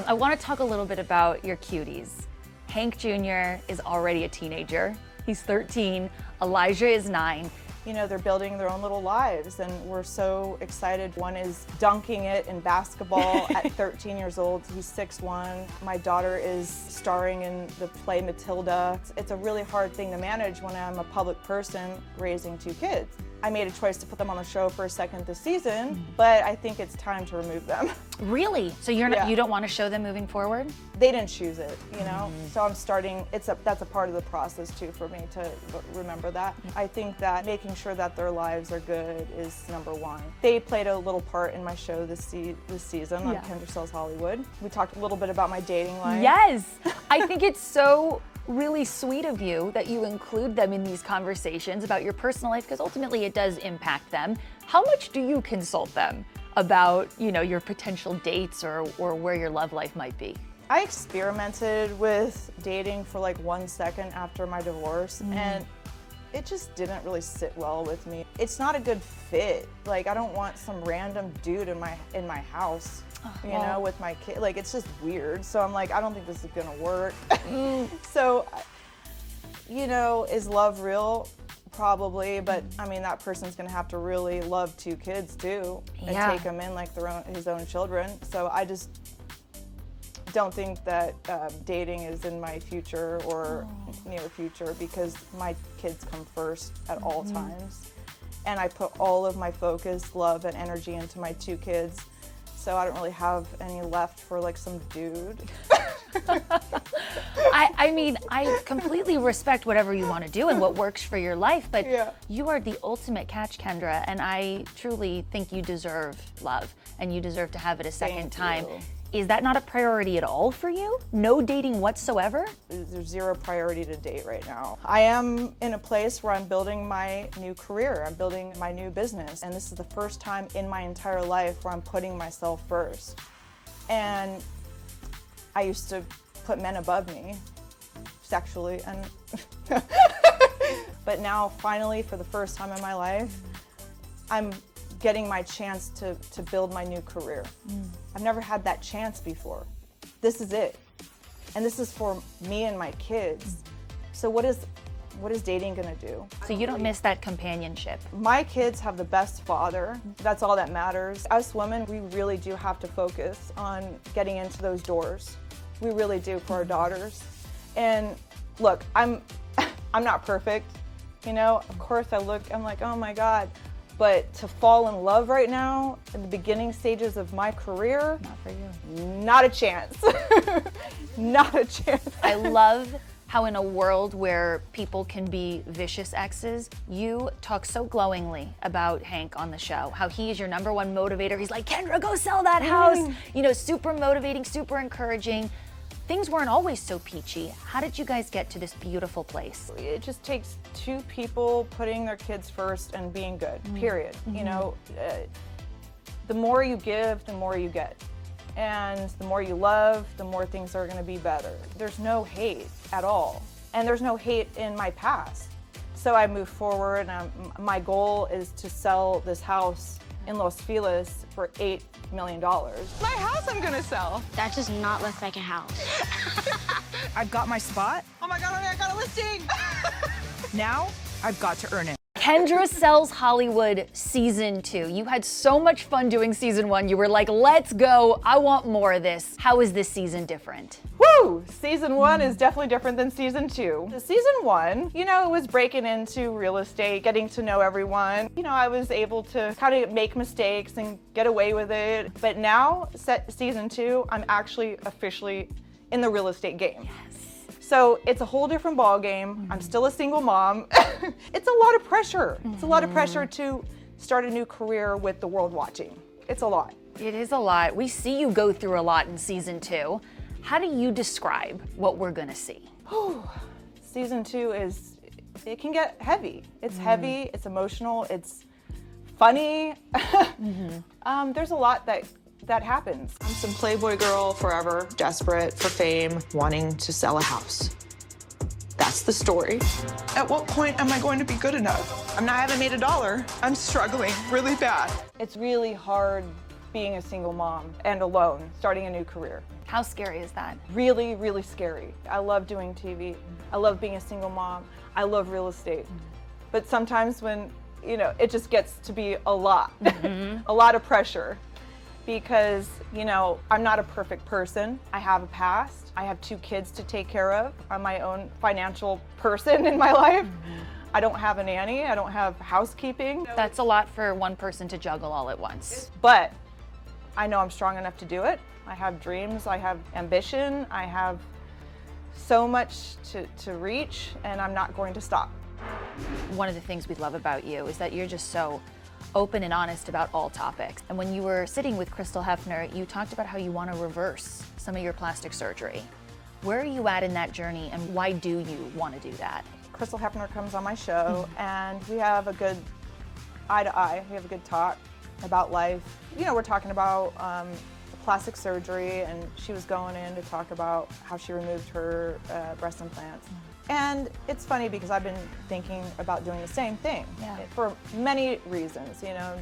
I want to talk a little bit about your cuties. Hank Jr. is already a teenager. He's 13. Elijah is 9. You know, they're building their own little lives, and we're so excited. One is dunking it in basketball at 13 years old. He's 6'1". My daughter is starring in the play Matilda. It's a really hard thing to manage when I'm a public person raising 2 kids. I made a choice to put them on the show for a second this season, but I think it's time to remove them. Really? So you're not, Yeah. you don't want to show them moving forward? They didn't choose it, you know? So I'm starting, that's a part of the process too for me to remember that. I think that making sure that their lives are good is number one. They played a little part in my show this season on Kendra Sells Hollywood. We talked a little bit about my dating life. Yes! I think it's so really sweet of you that you include them in these conversations about your personal life, because ultimately it does impact them. How much do you consult them about, you know, your potential dates or where your love life might be? I experimented with dating for like 1 second after my divorce, and it just didn't really sit well with me. It's not a good fit. Like, I don't want some random dude in my house, you know, with my kid. Like, it's just weird. So I'm like, I don't think this is gonna work. So, you know, is love real? Probably, but I mean, that person's gonna have to really love 2 kids too, and take them in like his own children. So I just don't think that dating is in my future or near future, because my kids come first at all times. And I put all of my focus, love, and energy into my 2 kids. So I don't really have any left for like some dude. I mean, I completely respect whatever you want to do and what works for your life, but you are the ultimate catch, Kendra, and I truly think you deserve love and you deserve to have it a second time. Is that not a priority at all for you? No dating whatsoever? There's zero priority to date right now. I am in a place where I'm building my new career. I'm building my new business. And this is the first time in my entire life where I'm putting myself first. And I used to put men above me sexually, and but now finally, for the first time in my life, I'm getting my chance to build my new career. I've never had that chance before. This is it. And this is for me and my kids. So what is dating gonna do? So you don't miss that companionship. My kids have the best father. That's all that matters. Us women, we really do have to focus on getting into those doors. We really do, for our daughters. And look, I'm not perfect, you know? Of course I'm like, oh my God. But to fall in love right now, in the beginning stages of my career, Not for you. not a chance. Not a chance. I love how in a world where people can be vicious exes, you talk so glowingly about Hank on the show, how he is your #1 motivator. He's like, Kendra, go sell that house. You know, super motivating, super encouraging. Things weren't always so peachy. How did you guys get to this beautiful place? It just takes 2 people putting their kids first and being good, period. You know, the more you give, the more you get. And the more you love, the more things are gonna be better. There's no hate at all. And there's no hate in my past. So I move forward, and my goal is to sell this house in Los Feliz for $8 million. My house I'm gonna sell. That does not look like a house. I've got my spot. Oh my God, honey, I got a listing. Now I've got to earn it. Kendra Sells Hollywood Season 2. You had so much fun doing Season 1. You were like, let's go, I want more of this. How is this season different? Woo! Season 1 is definitely different than Season 2. Season 1, you know, it was breaking into real estate, getting to know everyone. You know, I was able to kind of make mistakes and get away with it. But now, Season 2, I'm actually officially in the real estate game. Yes. So it's a whole different ball game. I'm still a single mom. It's a lot of pressure. It's a lot of pressure to start a new career with the world watching. It's a lot. It is a lot. We see you go through a lot in Season 2. How do you describe what we're gonna see? Season 2 it can get heavy. It's heavy, it's emotional, it's funny. There's a lot that happens. I'm some Playboy girl, forever desperate for fame, wanting to sell a house. That's the story. At what point am I going to be good enough? I haven't made $1. I'm struggling really bad. It's really hard being a single mom and alone, starting a new career. How scary is that? Really, really scary. I love doing TV. I love being a single mom. I love real estate. But sometimes when, you know, it just gets to be a lot, a lot of pressure because, you know, I'm not a perfect person. I have a past. I have 2 kids to take care of. I'm my own financial person in my life. I don't have a nanny. I don't have housekeeping. That's a lot for one person to juggle all at once. But I know I'm strong enough to do it. I have dreams, I have ambition, I have so much to reach, and I'm not going to stop. One of the things we love about you is that you're just so open and honest about all topics. And when you were sitting with Crystal Hefner, you talked about how you want to reverse some of your plastic surgery. Where are you at in that journey, and why do you want to do that? Crystal Hefner comes on my show, and we have a good eye-to-eye, we have a good talk about life. You know, we're talking about plastic surgery, and she was going in to talk about how she removed her breast implants. And it's funny because I've been thinking about doing the same thing for many reasons, you know,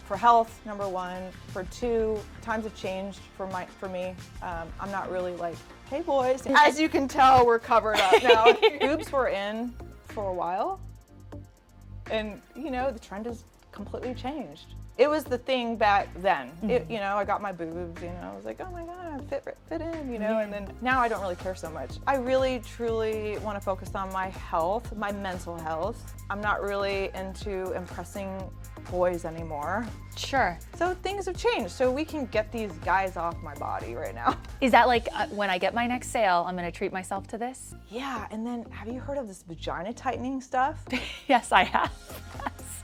for health, number 1, for 2, times have changed for me. I'm not really like, hey boys. As you can tell, we're covered up now. Boobs were in for a while, and you know, the trend has completely changed. It was the thing back then. You know, I got my boobs, you know, I was like, oh my God, fit in, you know, and then now I don't really care so much. I really, truly want to focus on my health, my mental health. I'm not really into impressing boys anymore. Sure. So things have changed, so we can get these guys off my body right now. Is that like when I get my next sale, I'm going to treat myself to this? Yeah, and then have you heard of this vagina tightening stuff? Yes, I have.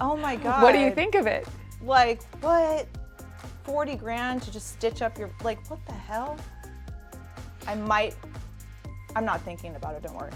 Oh my God. What do you think of it? Like, what? 40 grand to just stitch up your, like, what the hell? I'm not thinking about it, don't worry.